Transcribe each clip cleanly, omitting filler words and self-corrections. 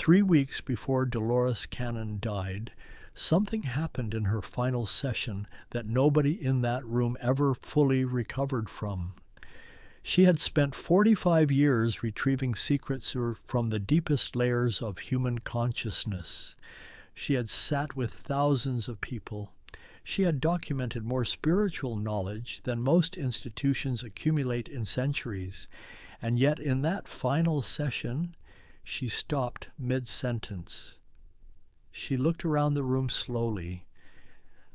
3 weeks before Dolores Cannon died, something happened in her final session that nobody in that room ever fully recovered from. She had spent 45 years retrieving secrets from the deepest layers of human consciousness. She had sat with thousands of people. She had documented more spiritual knowledge than most institutions accumulate in centuries. And yet in that final session, she stopped mid-sentence. She looked around the room slowly,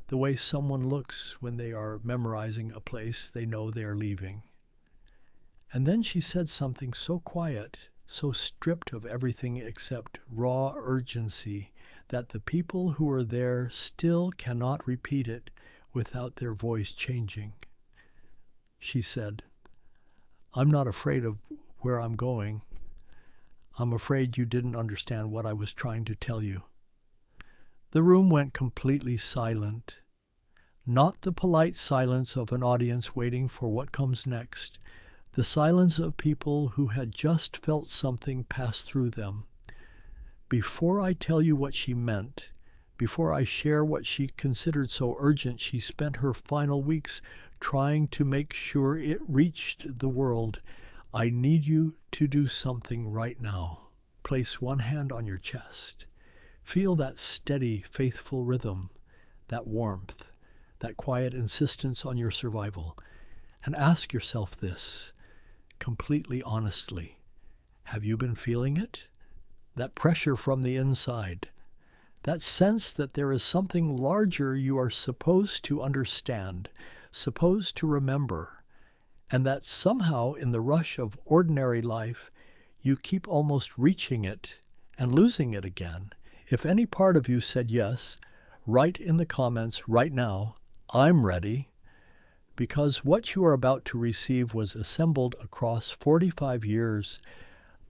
the way someone looks when they are memorizing a place they know they are leaving. And then she said something so quiet, so stripped of everything except raw urgency, that the people who were there still cannot repeat it without their voice changing. She said, "I'm not afraid of where I'm going. I'm afraid you didn't understand what I was trying to tell you." The room went completely silent. Not the polite silence of an audience waiting for what comes next, the silence of people who had just felt something pass through them. Before I tell you what she meant, before I share what she considered so urgent, she spent her final weeks trying to make sure it reached the world. I need you to do something right now. Place one hand on your chest. Feel that steady, faithful rhythm, that warmth, that quiet insistence on your survival. And ask yourself this, completely honestly. Have you been feeling it? That pressure from the inside. That sense that there is something larger you are supposed to understand, supposed to remember, and that somehow in the rush of ordinary life, you keep almost reaching it and losing it again. If any part of you said yes, write in the comments right now, "I'm ready," because what you are about to receive was assembled across 45 years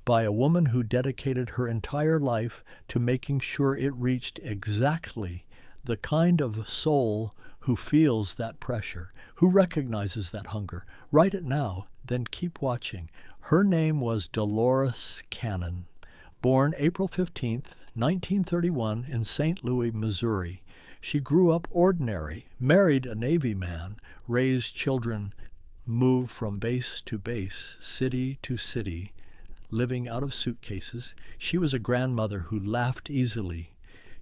by a woman who dedicated her entire life to making sure it reached exactly the kind of soul who feels that pressure, who recognizes that hunger. Write it now, then keep watching. Her name was Dolores Cannon, born April 15th, 1931 in St. Louis, Missouri. She grew up ordinary, married a Navy man, raised children, moved from base to base, city to city, living out of suitcases. She was a grandmother who laughed easily.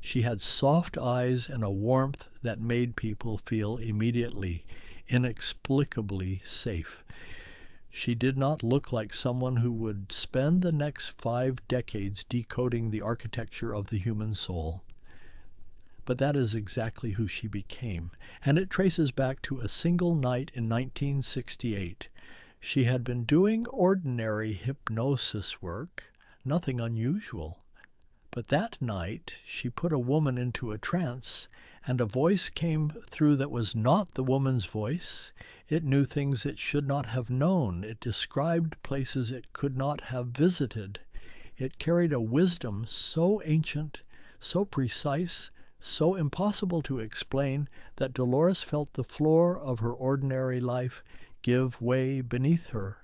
She had soft eyes and a warmth that made people feel immediately, inexplicably safe. She did not look like someone who would spend the next 5 decades decoding the architecture of the human soul. But that is exactly who she became, and it traces back to a single night in 1968. She had been doing ordinary hypnosis work, nothing unusual. But that night she put a woman into a trance, and a voice came through that was not the woman's voice. It knew things it should not have known. It described places it could not have visited. It carried a wisdom so ancient, so precise, so impossible to explain that Dolores felt the floor of her ordinary life give way beneath her.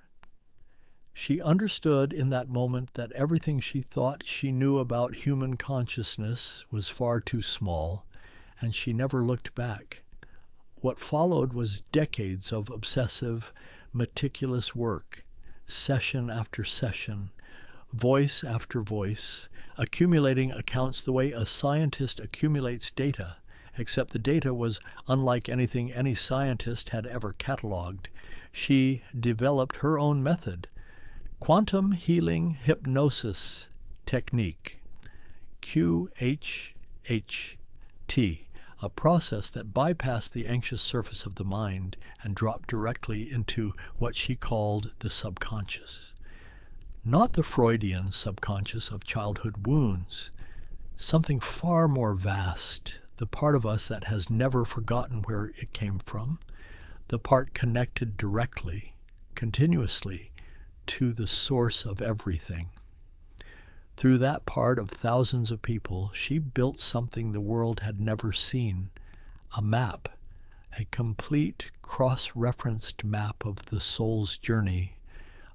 She understood in that moment that everything she thought she knew about human consciousness was far too small, and she never looked back. What followed was decades of obsessive, meticulous work, session after session, voice after voice, accumulating accounts the way a scientist accumulates data, except the data was unlike anything any scientist had ever cataloged. She developed her own method, quantum healing hypnosis technique, QHHT, a process that bypassed the anxious surface of the mind and dropped directly into what she called the subconscious. Not the Freudian subconscious of childhood wounds, something far more vast, the part of us that has never forgotten where it came from, the part connected directly, continuously, to the source of everything. Through that part of thousands of people, she built something the world had never seen, a map, a complete cross-referenced map of the soul's journey,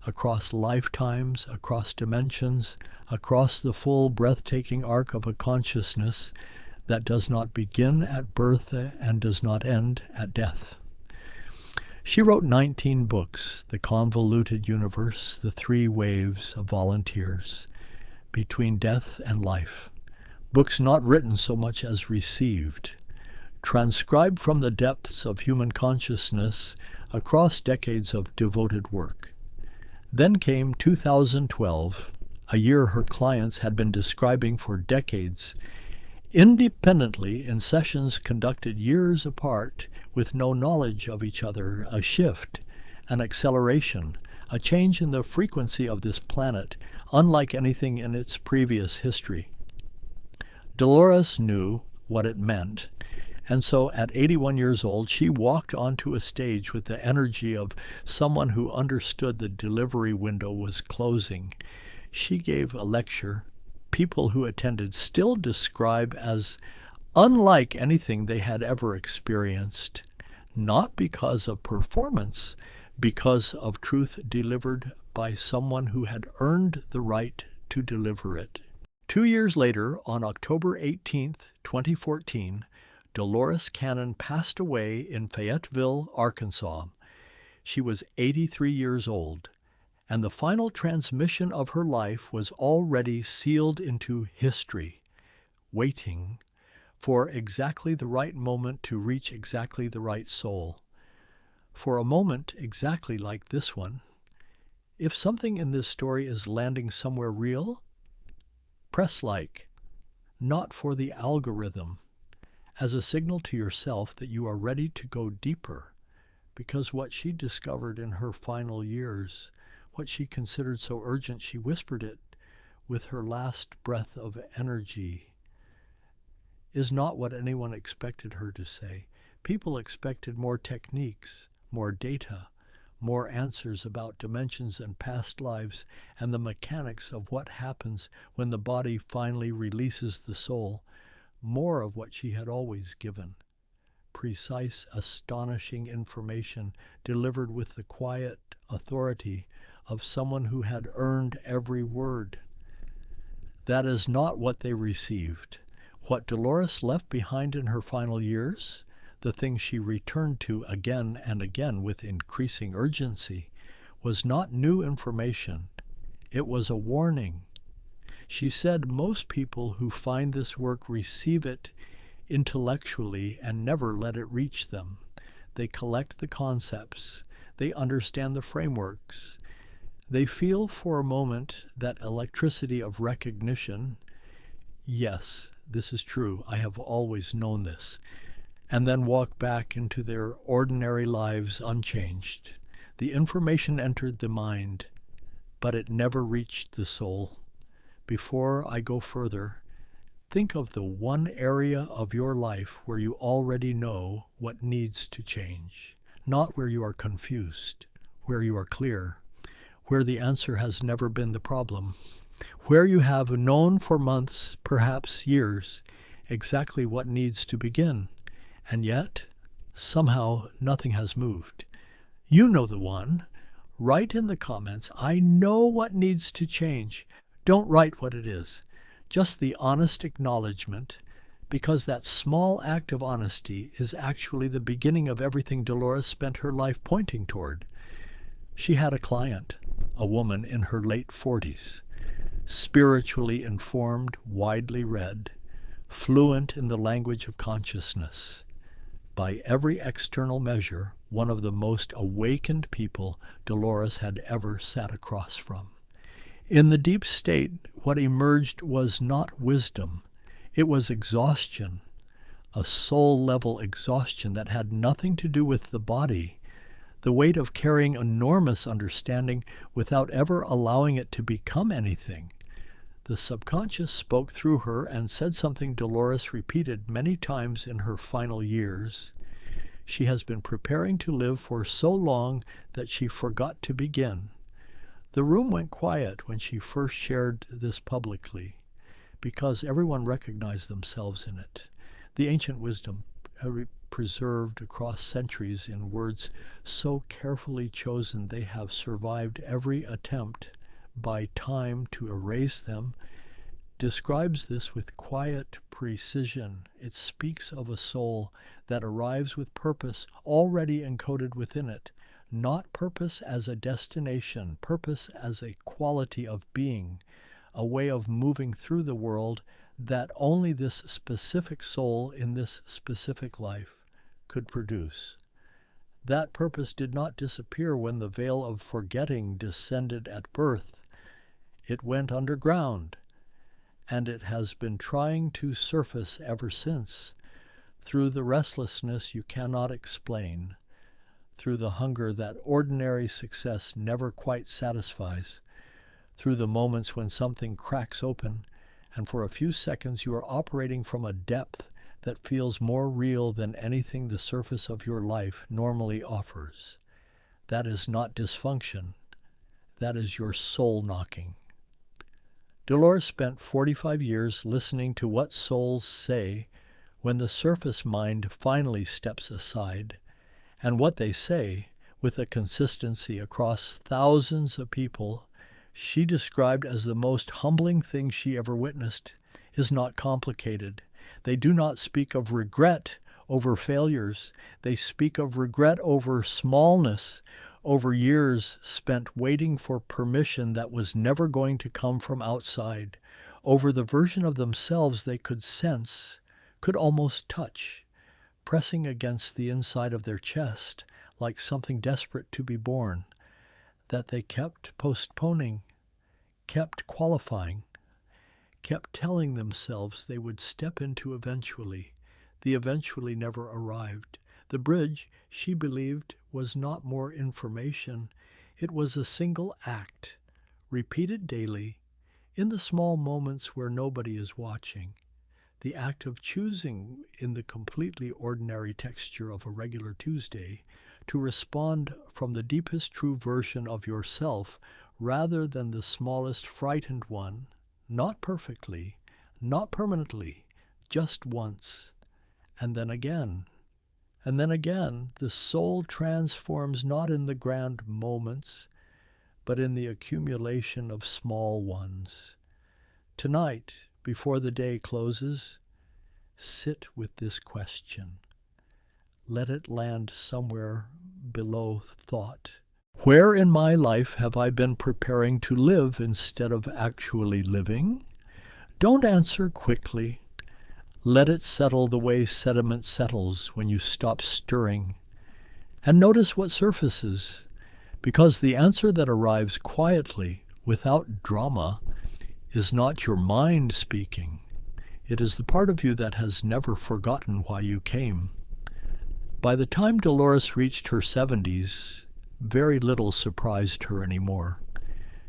across lifetimes, across dimensions, across the full breathtaking arc of a consciousness that does not begin at birth and does not end at death. She wrote 19 books: The Convoluted Universe, The Three Waves of Volunteers, Between Death and Life. Books not written so much as received, transcribed from the depths of human consciousness across decades of devoted work. Then came 2012, a year her clients had been describing for decades, independently in sessions conducted years apart with no knowledge of each other, a shift, an acceleration, a change in the frequency of this planet, unlike anything in its previous history. Dolores knew what it meant, and so at 81 years old, she walked onto a stage with the energy of someone who understood the delivery window was closing. She gave a lecture people who attended still describe as unlike anything they had ever experienced, not because of performance, because of truth delivered by someone who had earned the right to deliver it. 2 years later, on October 18, 2014, Dolores Cannon passed away in Fayetteville, Arkansas. She was 83 years old, and the final transmission of her life was already sealed into history, waiting for exactly the right moment to reach exactly the right soul. For a moment exactly like this one, if something in this story is landing somewhere real, press like, not for the algorithm, as a signal to yourself that you are ready to go deeper, because what she discovered in her final years, what she considered so urgent, she whispered it with her last breath of energy, is not what anyone expected her to say. People expected more techniques, more data, more answers about dimensions and past lives and the mechanics of what happens when the body finally releases the soul, more of what she had always given. Precise, astonishing information delivered with the quiet authority of someone who had earned every word. That is not what they received. What Dolores left behind in her final years, the thing she returned to again and again with increasing urgency, was not new information. It was a warning. She said most people who find this work receive it intellectually and never let it reach them. They collect the concepts. They understand the frameworks. They feel for a moment that electricity of recognition. Yes, this is true. I have always known this. And then walk back into their ordinary lives unchanged. The information entered the mind, but it never reached the soul. Before I go further, think of the one area of your life where you already know what needs to change, not where you are confused, where you are clear, where the answer has never been the problem, where you have known for months, perhaps years, exactly what needs to begin. And yet, somehow, nothing has moved. You know the one. Write in the comments, I know what needs to change. Don't write what it is. Just the honest acknowledgement, because that small act of honesty is actually the beginning of everything Dolores spent her life pointing toward. She had a client, a woman in her late 40s, spiritually informed, widely read, fluent in the language of consciousness. By every external measure, one of the most awakened people Dolores had ever sat across from. In the deep state, what emerged was not wisdom. It was exhaustion, a soul-level exhaustion that had nothing to do with the body, the weight of carrying enormous understanding without ever allowing it to become anything. The subconscious spoke through her and said something Dolores repeated many times in her final years. She has been preparing to live for so long that she forgot to begin. The room went quiet when she first shared this publicly, because everyone recognized themselves in it. The ancient wisdom preserved across centuries in words so carefully chosen they have survived every attempt by time to erase them, describes this with quiet precision. It speaks of a soul that arrives with purpose already encoded within it, not purpose as a destination, purpose as a quality of being, a way of moving through the world that only this specific soul in this specific life could produce. That purpose did not disappear when the veil of forgetting descended at birth. It went underground, and it has been trying to surface ever since, through the restlessness you cannot explain, through the hunger that ordinary success never quite satisfies, through the moments when something cracks open, and for a few seconds you are operating from a depth that feels more real than anything the surface of your life normally offers. That is not dysfunction. That is your soul knocking. Dolores spent 45 years listening to what souls say when the surface mind finally steps aside, and what they say, with a consistency across thousands of people, she described as the most humbling thing she ever witnessed, is not complicated. They do not speak of regret over failures. They speak of regret over smallness, over years spent waiting for permission that was never going to come from outside, over the version of themselves they could sense, could almost touch, pressing against the inside of their chest like something desperate to be born, that they kept postponing, kept qualifying, kept telling themselves they would step into eventually. The eventually never arrived. The bridge, she believed, was not more information. It was a single act, repeated daily, in the small moments where nobody is watching. The act of choosing, in the completely ordinary texture of a regular Tuesday, to respond from the deepest true version of yourself rather than the smallest frightened one, not perfectly, not permanently, just once, and then again. And then again, the soul transforms not in the grand moments, but in the accumulation of small ones. Tonight, before the day closes, sit with this question. Let it land somewhere below thought. Where in my life have I been preparing to live instead of actually living? Don't answer quickly. Let it settle the way sediment settles when you stop stirring. And notice what surfaces, because the answer that arrives quietly, without drama, is not your mind speaking. It is the part of you that has never forgotten why you came. By the time Dolores reached her 70s, very little surprised her anymore.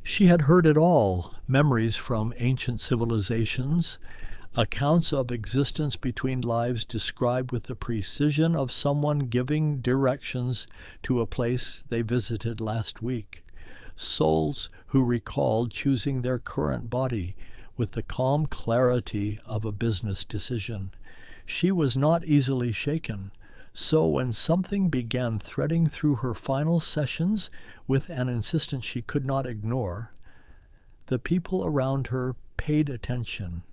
She had heard it all, memories from ancient civilizations, accounts of existence between lives described with the precision of someone giving directions to a place they visited last week. Souls who recalled choosing their current body with the calm clarity of a business decision. She was not easily shaken. So when something began threading through her final sessions with an insistence she could not ignore, the people around her paid attention.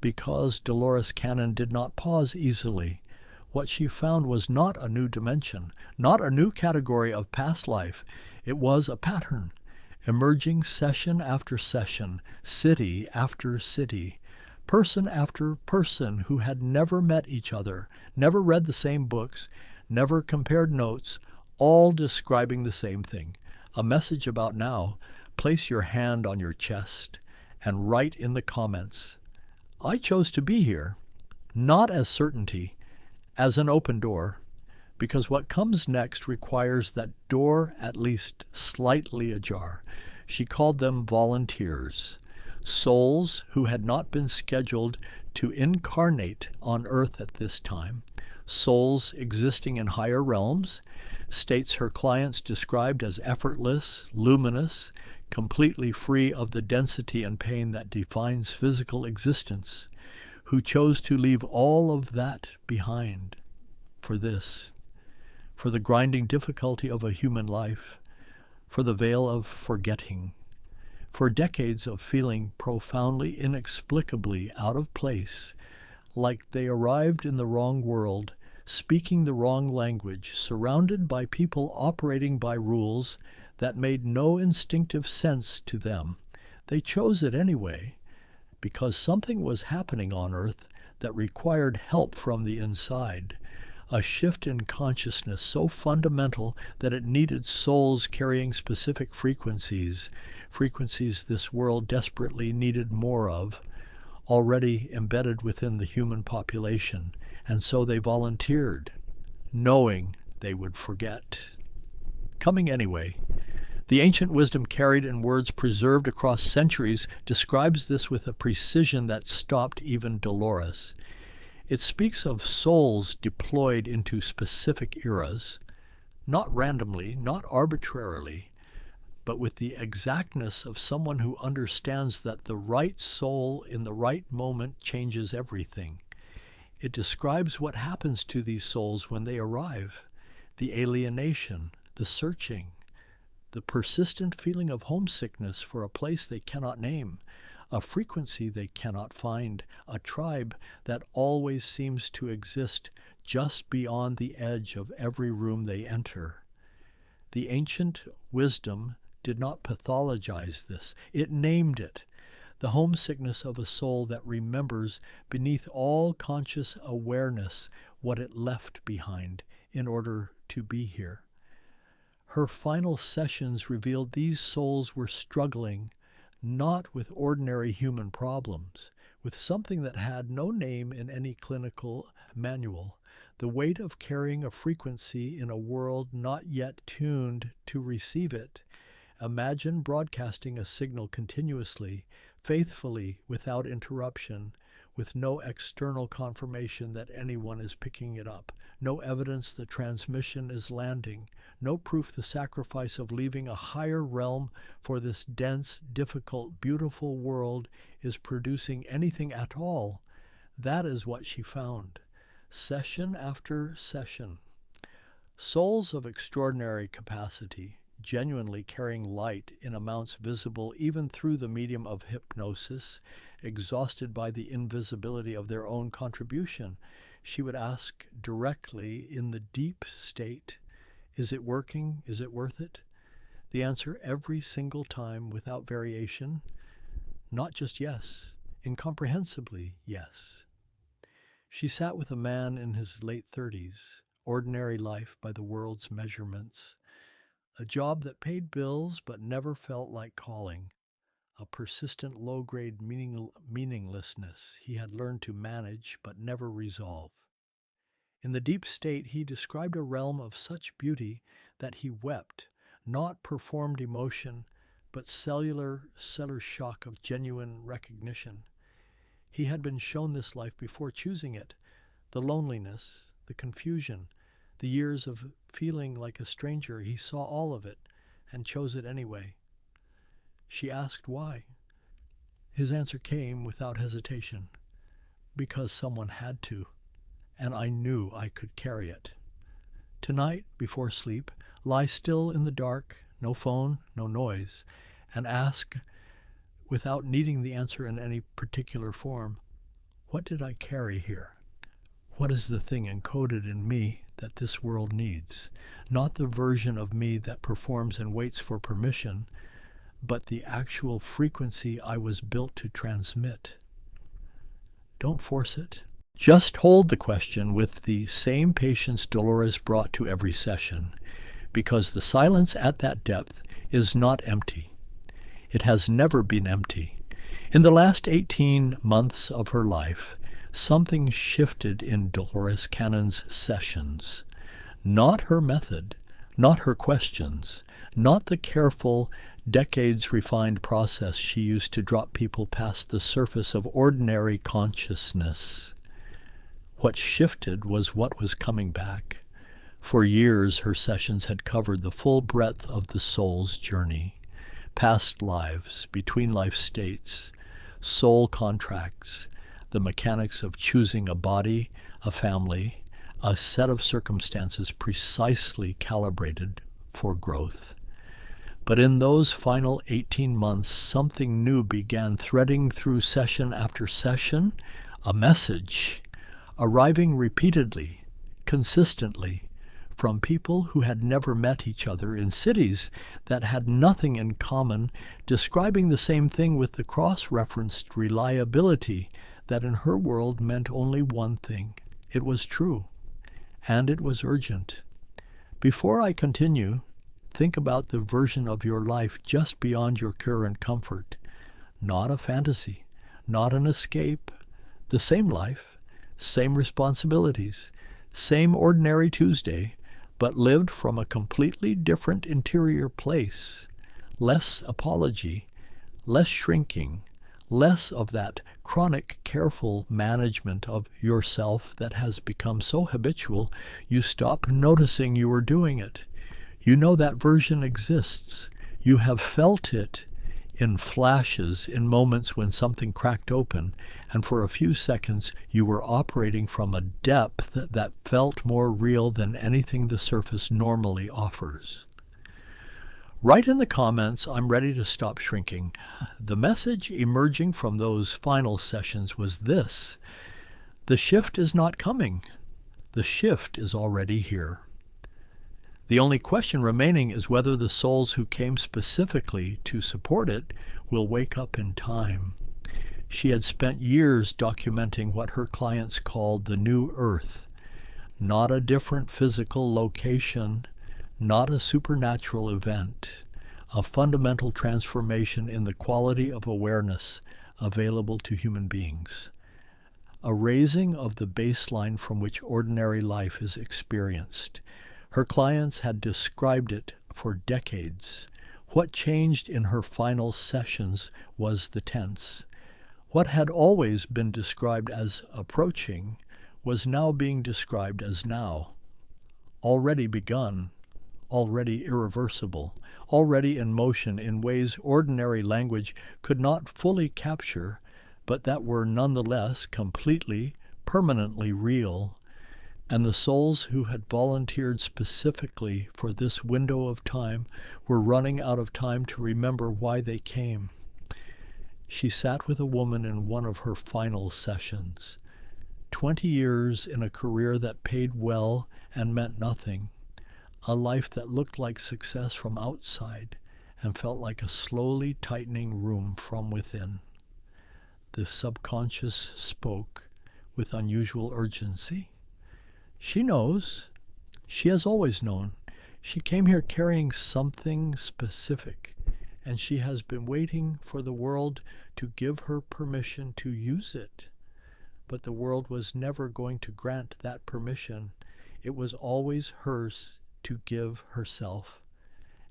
Because Dolores Cannon did not pause easily, what she found was not a new dimension, not a new category of past life. It was a pattern, emerging session after session, city after city, person after person who had never met each other, never read the same books, never compared notes, all describing the same thing. A message about now. Place your hand on your chest and write in the comments, I chose to be here, not as certainty, as an open door, because what comes next requires that door at least slightly ajar. She called them volunteers. Souls who had not been scheduled to incarnate on earth at this time, souls existing in higher realms, states her clients described as effortless, luminous, completely free of the density and pain that defines physical existence, who chose to leave all of that behind. for this, for the grinding difficulty of a human life, for the veil of forgetting, for decades of feeling profoundly, inexplicably out of place, like they arrived in the wrong world, speaking the wrong language, surrounded by people operating by rules that made no instinctive sense to them. They chose it anyway, because something was happening on Earth that required help from the inside, a shift in consciousness so fundamental that it needed souls carrying specific frequencies this world desperately needed more of, already embedded within the human population, and so they volunteered, knowing they would forget. Coming anyway. The ancient wisdom carried in words preserved across centuries describes this with a precision that stopped even Dolores. It speaks of souls deployed into specific eras, not randomly, not arbitrarily, but with the exactness of someone who understands that the right soul in the right moment changes everything. It describes what happens to these souls when they arrive, the alienation, the searching, the persistent feeling of homesickness for a place they cannot name, a frequency they cannot find, a tribe that always seems to exist just beyond the edge of every room they enter. The ancient wisdom did not pathologize this. It named it, the homesickness of a soul that remembers beneath all conscious awareness what it left behind in order to be here. Her final sessions revealed these souls were struggling not with ordinary human problems, with something that had no name in any clinical manual, the weight of carrying a frequency in a world not yet tuned to receive it. Imagine broadcasting a signal continuously, faithfully, without interruption, with no external confirmation that anyone is picking it up, no evidence the transmission is landing, no proof the sacrifice of leaving a higher realm for this dense, difficult, beautiful world is producing anything at all. That is what she found, session after session. Souls of extraordinary capacity, genuinely carrying light in amounts visible even through the medium of hypnosis, exhausted by the invisibility of their own contribution. She would ask directly in the deep state, is it working? Is it worth it? The answer every single time without variation, not just yes, incomprehensibly yes. She sat with a man in his late 30s, ordinary life by the world's measurements, a job that paid bills but never felt like calling, a persistent low-grade meaninglessness he had learned to manage but never resolve. In the deep state, he described a realm of such beauty that he wept, not performed emotion, but cellular shock of genuine recognition. He had been shown this life before choosing it, the loneliness, the confusion, the years of feeling like a stranger. He saw all of it and chose it anyway. She asked why. His answer came without hesitation. Because someone had to, and I knew I could carry it. Tonight, before sleep, lie still in the dark, no phone, no noise, and ask, without needing the answer in any particular form, what did I carry here? What is the thing encoded in me that this world needs? Not the version of me that performs and waits for permission, but the actual frequency I was built to transmit. Don't force it. Just hold the question with the same patience Dolores brought to every session, because the silence at that depth is not empty. It has never been empty. In the last 18 months of her life, something shifted in Dolores Cannon's sessions. Not her method, not her questions, not the careful, decades-refined process she used to drop people past the surface of ordinary consciousness. What shifted was what was coming back. For years, her sessions had covered the full breadth of the soul's journey, past lives, between life states, soul contracts, the mechanics of choosing a body, a family, a set of circumstances precisely calibrated for growth. But in those final 18 months, something new began threading through session after session, a message, arriving repeatedly, consistently, from people who had never met each other in cities that had nothing in common, describing the same thing with the cross-referenced reliability that in her world meant only one thing. It was true, and it was urgent. Before I continue, think about the version of your life just beyond your current comfort. Not a fantasy, not an escape. The same life, same responsibilities, same ordinary Tuesday, but lived from a completely different interior place. Less apology, less shrinking, less of that chronic, careful management of yourself that has become so habitual you stop noticing you are doing it. You know that version exists. You have felt it in flashes, in moments when something cracked open, and for a few seconds you were operating from a depth that felt more real than anything the surface normally offers. Write in the comments, I'm ready to stop shrinking. The message emerging from those final sessions was this: the shift is not coming. The shift is already here. The only question remaining is whether the souls who came specifically to support it will wake up in time. She had spent years documenting what her clients called the New Earth, not a different physical location, not a supernatural event, a fundamental transformation in the quality of awareness available to human beings, a raising of the baseline from which ordinary life is experienced. Her clients had described it for decades. What changed in her final sessions was the tense. What had always been described as approaching was now being described as now, already begun, already irreversible, already in motion in ways ordinary language could not fully capture, but that were nonetheless completely, permanently real. And the souls who had volunteered specifically for this window of time were running out of time to remember why they came. She sat with a woman in one of her final sessions. 20 years in a career that paid well and meant nothing. A life that looked like success from outside and felt like a slowly tightening room from within. The subconscious spoke with unusual urgency. She knows. She has always known. She came here carrying something specific, and she has been waiting for the world to give her permission to use it. But the world was never going to grant that permission. It was always hers to give herself.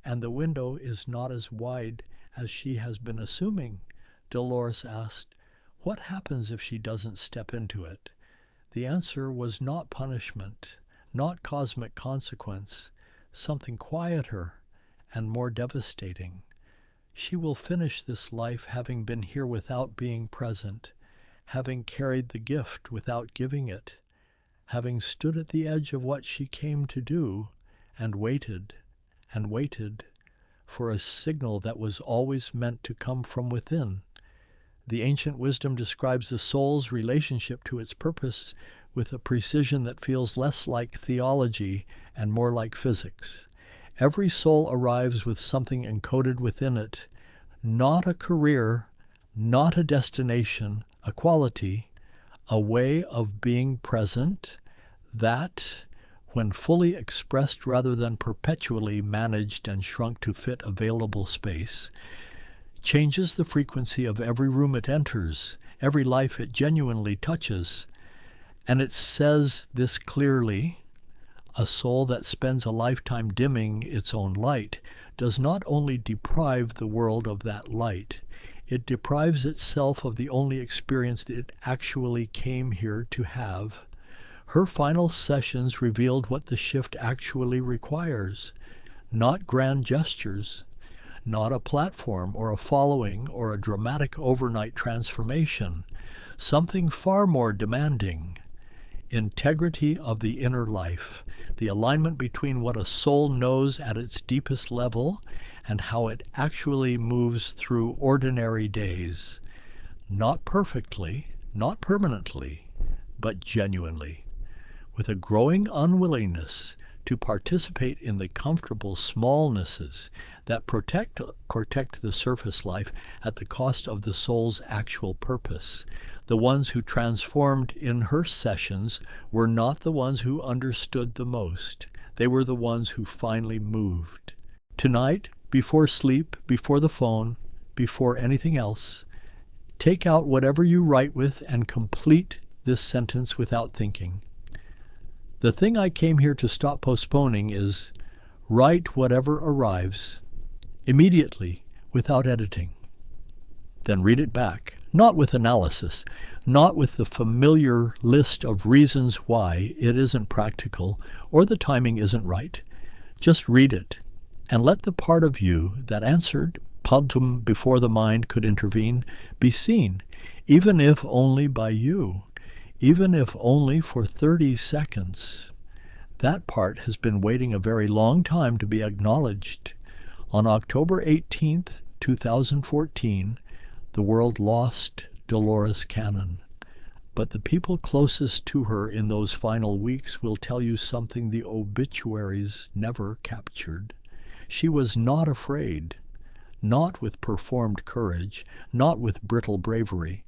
And the window is not as wide as she has been assuming. Dolores asked, what happens if she doesn't step into it? The answer was not punishment, not cosmic consequence, something quieter and more devastating. She will finish this life having been here without being present, having carried the gift without giving it, having stood at the edge of what she came to do and waited for a signal that was always meant to come from within. The ancient wisdom describes the soul's relationship to its purpose with a precision that feels less like theology and more like physics. Every soul arrives with something encoded within it, not a career, not a destination, a quality, a way of being present that, when fully expressed rather than perpetually managed and shrunk to fit available space, changes the frequency of every room it enters, every life it genuinely touches. And it says this clearly: a soul that spends a lifetime dimming its own light does not only deprive the world of that light, it deprives itself of the only experience it actually came here to have. Her final sessions revealed what the shift actually requires, not grand gestures, not a platform or a following or a dramatic overnight transformation, something far more demanding. Integrity of the inner life, the alignment between what a soul knows at its deepest level and how it actually moves through ordinary days. Not perfectly, not permanently, but genuinely, with a growing unwillingness to participate in the comfortable smallnesses that protect the surface life at the cost of the soul's actual purpose. The ones who transformed in her sessions were not the ones who understood the most. They were the ones who finally moved. Tonight, before sleep, before the phone, before anything else, take out whatever you write with and complete this sentence without thinking. The thing I came here to stop postponing is write whatever arrives, immediately, without editing. Then read it back, not with analysis, not with the familiar list of reasons why it isn't practical or the timing isn't right. Just read it, and let the part of you that answered puntum before the mind could intervene be seen, even if only by you, even if only for 30 seconds. That part has been waiting a very long time to be acknowledged. On October 18th, 2014, the world lost Dolores Cannon. But the people closest to her in those final weeks will tell you something the obituaries never captured. She was not afraid, not with performed courage, not with brittle bravery,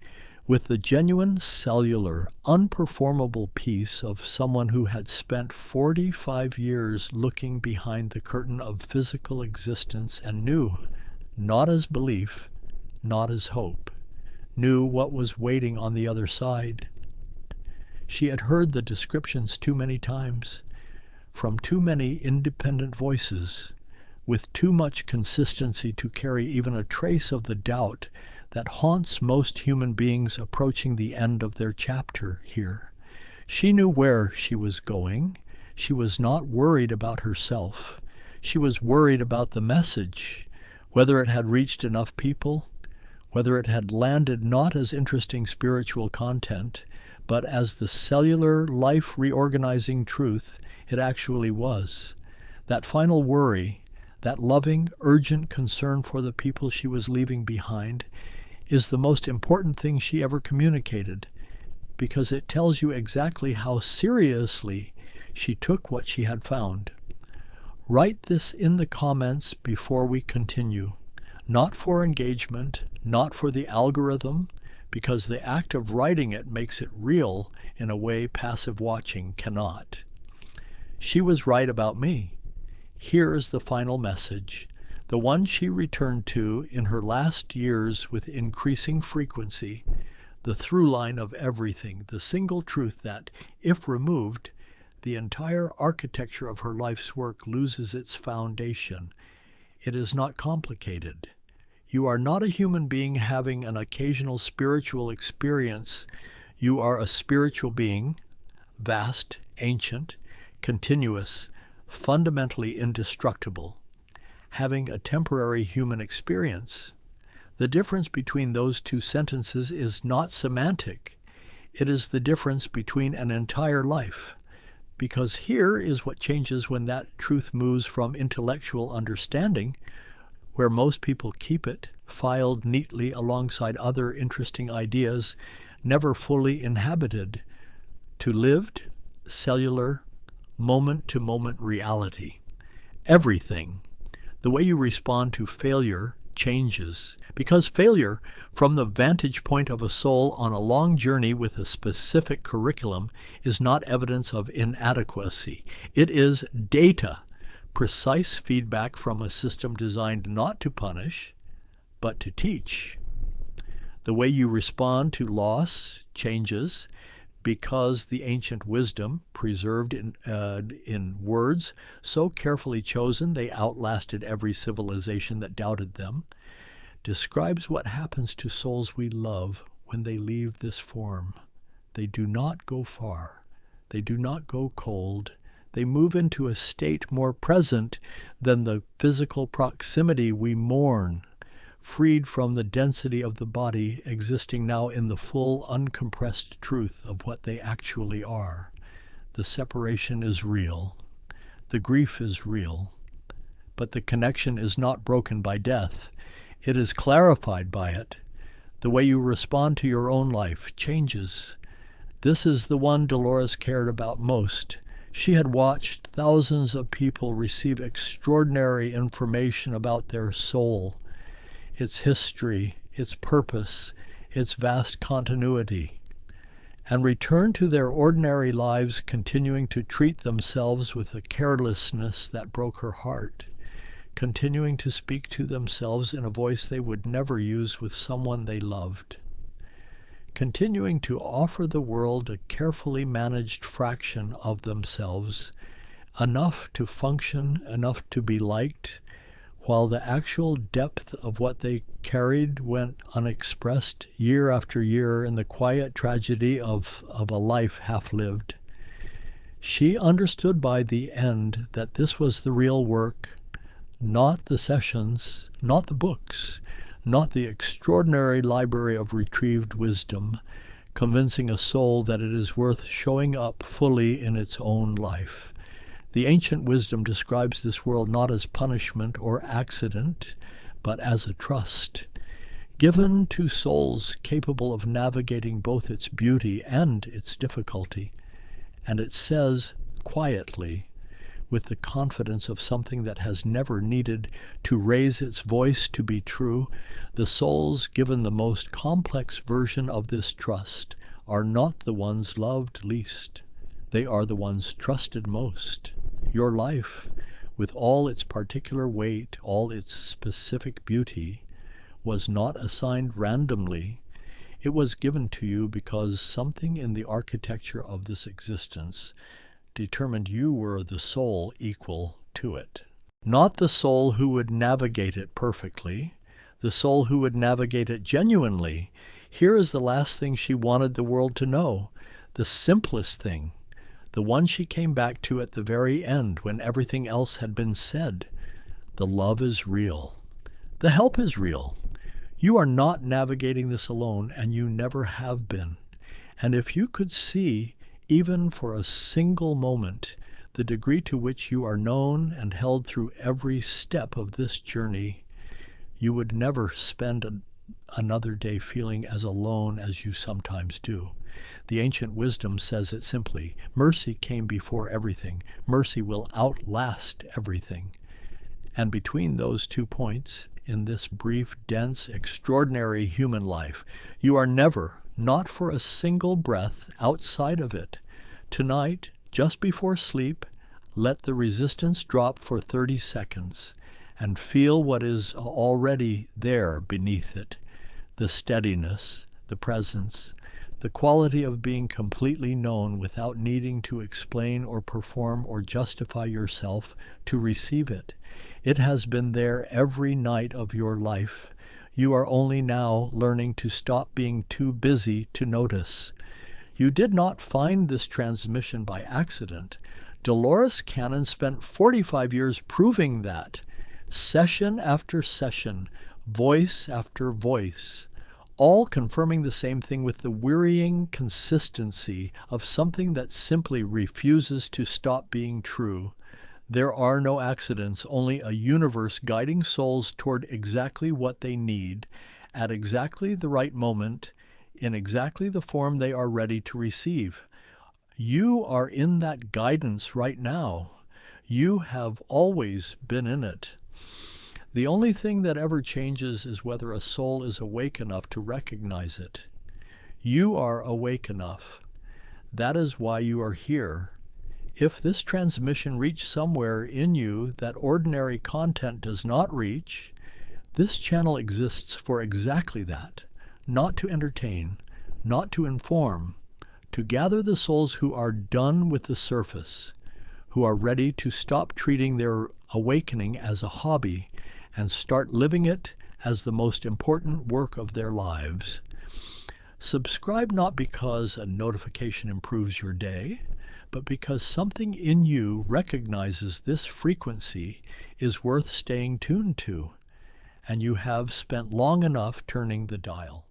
with the genuine, cellular, unperformable peace of someone who had spent 45 years looking behind the curtain of physical existence and knew, not as belief, not as hope, knew what was waiting on the other side. She had heard the descriptions too many times, from too many independent voices, with too much consistency to carry even a trace of the doubt that haunts most human beings approaching the end of their chapter here. She knew where she was going. She was not worried about herself. She was worried about the message, whether it had reached enough people, whether it had landed not as interesting spiritual content, but as the cellular, life-reorganizing truth it actually was. That final worry, that loving, urgent concern for the people she was leaving behind, is the most important thing she ever communicated, because it tells you exactly how seriously she took what she had found. Write this in the comments before we continue. Not for engagement, not for the algorithm, because the act of writing it makes it real in a way passive watching cannot. She was right about me. Here is the final message, the one she returned to in her last years with increasing frequency, the through line of everything, the single truth that, if removed, the entire architecture of her life's work loses its foundation. It is not complicated. You are not a human being having an occasional spiritual experience. You are a spiritual being, vast, ancient, continuous, fundamentally indestructible, having a temporary human experience. The difference between those two sentences is not semantic. It is the difference between an entire life. Because here is what changes when that truth moves from intellectual understanding, where most people keep it, filed neatly alongside other interesting ideas, never fully inhabited, to lived, cellular, moment-to-moment reality. Everything, the way you respond to failure, changes, because failure, from the vantage point of a soul on a long journey with a specific curriculum, is not evidence of inadequacy. It is data, precise feedback from a system designed not to punish, but to teach. The way you respond to loss changes, because the ancient wisdom, preserved in words so carefully chosen they outlasted every civilization that doubted them, describes what happens to souls we love when they leave this form. They do not go far. They do not go cold. They move into a state more present than the physical proximity we mourn, freed from the density of the body, existing now in the full, uncompressed truth of what they actually are. The separation is real. The grief is real. But the connection is not broken by death. It is clarified by it. The way you respond to your own life changes. This is the one Dolores cared about most. She had watched thousands of people receive extraordinary information about their soul, its history, its purpose, its vast continuity, and return to their ordinary lives, continuing to treat themselves with a carelessness that broke her heart, continuing to speak to themselves in a voice they would never use with someone they loved, continuing to offer the world a carefully managed fraction of themselves, enough to function, enough to be liked, while the actual depth of what they carried went unexpressed year after year in the quiet tragedy of a life half-lived. She understood by the end that this was the real work, not the sessions, not the books, not the extraordinary library of retrieved wisdom, convincing a soul that it is worth showing up fully in its own life. The ancient wisdom describes this world not as punishment or accident, but as a trust, given to souls capable of navigating both its beauty and its difficulty. And it says, quietly, with the confidence of something that has never needed to raise its voice to be true, the souls given the most complex version of this trust are not the ones loved least. They are the ones trusted most. Your life, with all its particular weight, all its specific beauty, was not assigned randomly. It was given to you because something in the architecture of this existence determined you were the soul equal to it. Not the soul who would navigate it perfectly, the soul who would navigate it genuinely. Here is the last thing she wanted the world to know, the simplest thing, the one she came back to at the very end when everything else had been said. The love is real. The help is real. You are not navigating this alone, and you never have been. And if you could see, even for a single moment, the degree to which you are known and held through every step of this journey, you would never spend another day feeling as alone as you sometimes do. The ancient wisdom says it simply: mercy came before everything. Mercy will outlast everything. And between those 2 points, in this brief, dense, extraordinary human life, you are never, not for a single breath, outside of it. Tonight, just before sleep, let the resistance drop for 30 seconds and feel what is already there beneath it, the steadiness, the presence, the quality of being completely known without needing to explain or perform or justify yourself to receive it. It has been there every night of your life. You are only now learning to stop being too busy to notice. You did not find this transmission by accident. Dolores Cannon spent 45 years proving that, session after session, voice after voice, all confirming the same thing with the wearying consistency of something that simply refuses to stop being true. There are no accidents, only a universe guiding souls toward exactly what they need, at exactly the right moment, in exactly the form they are ready to receive. You are in that guidance right now. You have always been in it. The only thing that ever changes is whether a soul is awake enough to recognize it. You are awake enough. That is why you are here. If this transmission reached somewhere in you that ordinary content does not reach, this channel exists for exactly that, not to entertain, not to inform, to gather the souls who are done with the surface, who are ready to stop treating their awakening as a hobby and start living it as the most important work of their lives. Subscribe not because a notification improves your day, but because something in you recognizes this frequency is worth staying tuned to. and you have spent long enough turning the dial.